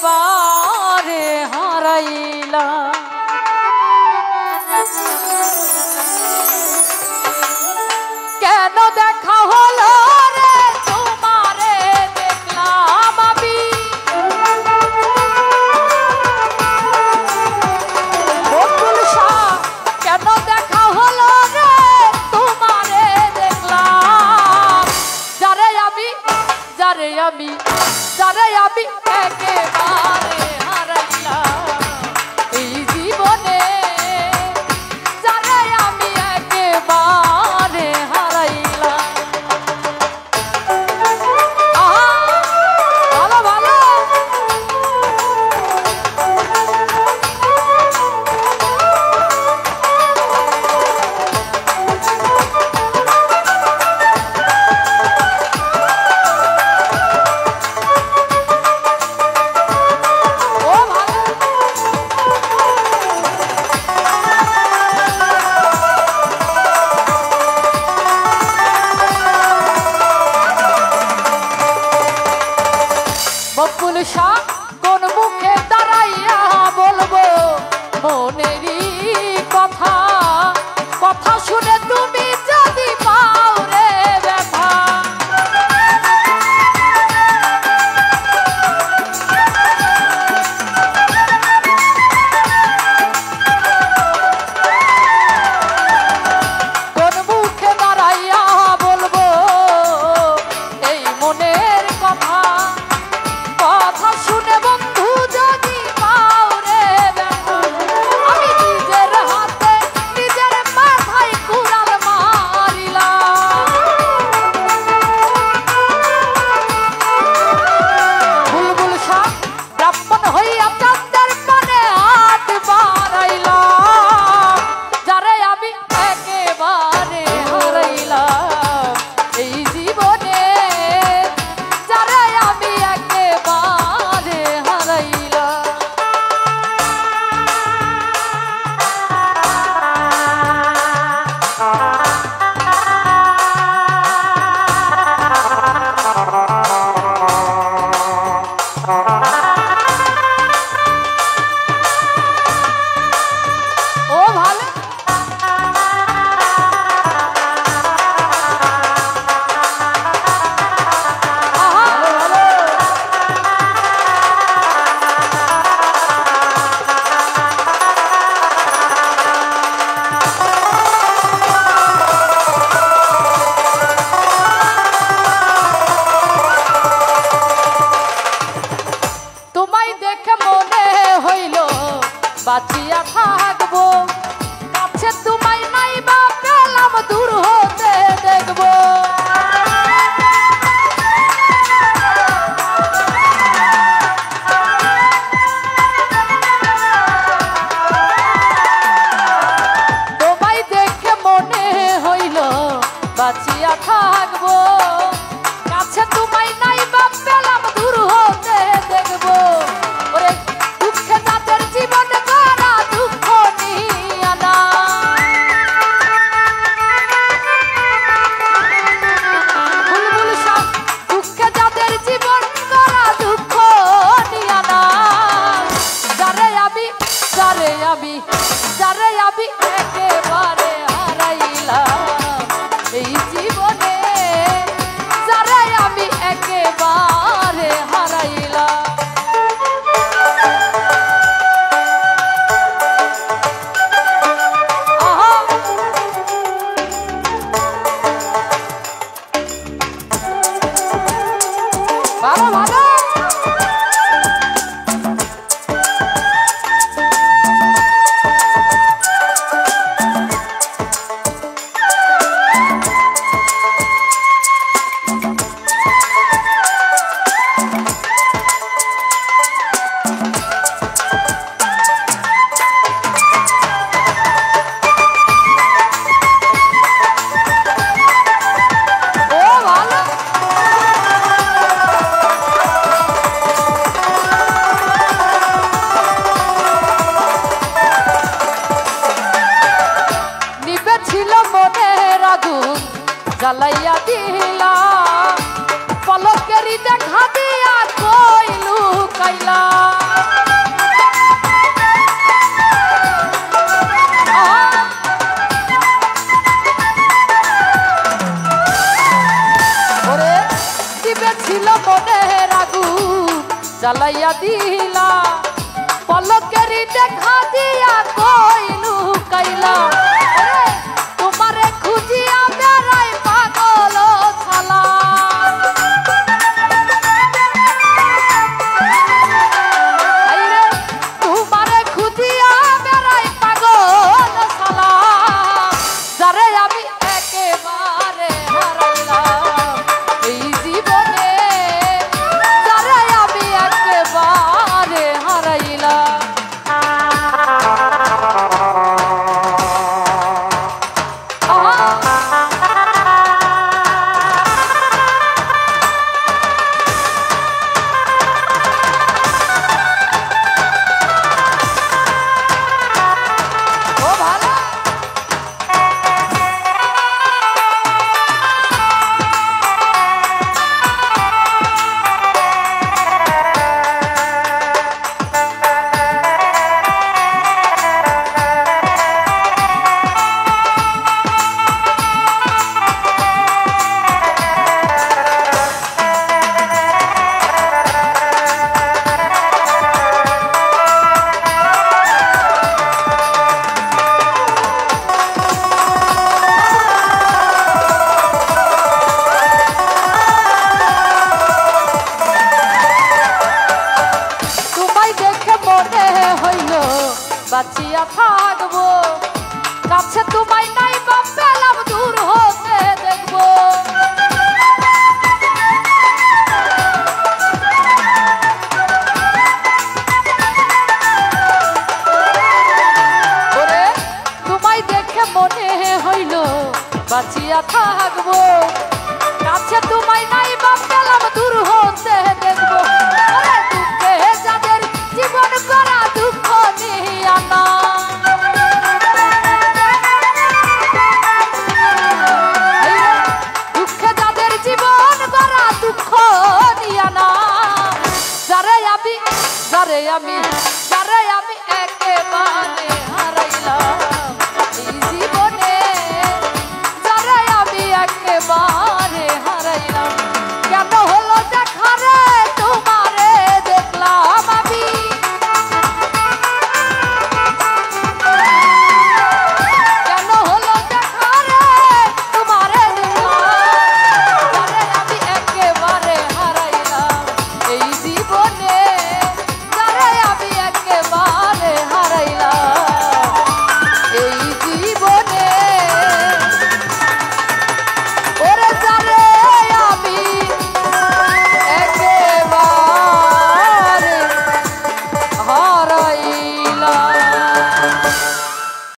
একেবারে হারাইলা। কেন দেখা হলো রে তোমারে দেখলাম আমি, কেন দেখা হলো রে তোমারে দেখলাম, যারে আমি যারে আমি যারে আমি একেবারে হারাইলাম এই জীবনে, যারে আমি একেবারে হারাইলাম। ভালো ভালো কোন মুখে দাঁড়াইয়া বলবো মনেরই কথা, কথা শুনে তুমি যদি পাও রে ব্যথা, কোন মুখে দাঁড়াইয়া বলবো এই মনের কথা, কথা শুনে বন্ধু যদি পাও রে ব্যথা, আমি নিজের হাতে নিজের মাথায় কুড়াল মারিলাম। বুলবুল শাহ ব্রাহ্মণ হইয়া চাঁদের পানে হাত বাড়াইলাম, যারে আমি একেবারে হারাইলাম এই জীবনে, যারে আমি একেবারে হারাইলাম। ও ভালো তোমায় দেখে মনে হইল বাঁচিয়া থাকবো, কাছে তোমায় নাই বা পেলাম দূর হতে দেখবো, তোমায় দেখে মনে হইল বাঁচিয়া থাকবো, কাছে তোমায় নাই বা পেলাম দূর হতে দেখবো, ওরে দুঃখে তাদের জীবন করা দুঃখ নিয়া না, বুলবুল শাহ দুঃখে যাদের জীবন করা দুঃখ নিয়া না, যারে আমি যারে আমি যারে আমি একেবারে হারাইলাম এই জীবনে, যারে আমি একেবারে হারাইলাম। ভালো ভালো ও ভালো মনের আগুন জ্বালাইয়া দিলা পলকেরি দেখা দিয়া কই লুকাইলা তোমারে খুঁজিয়া বেড়াই পাগল ছালা তোমারে খুঁজিয়া বেড়াই পাগল ছালা যারে আমি একেবারে হারাইলাম এই জীবনে যারে আমি একেবারে হারাইলাম বাঁচিয়া থাকবো কাছে তোমায় নাই বা পেলাম দূর হতে দেখবো ওরে তোমায় দেখে মনে হইল বাঁচিয়া থাকবো কাছে তোমায় নাই বা পেলাম দূর হতে দেখবো দুঃখে যাদের জীবন করা দুঃখ নিয়া না দুঃখে যাদের জীবন করা দুঃখ নিয়া না যারে আমি একেবারে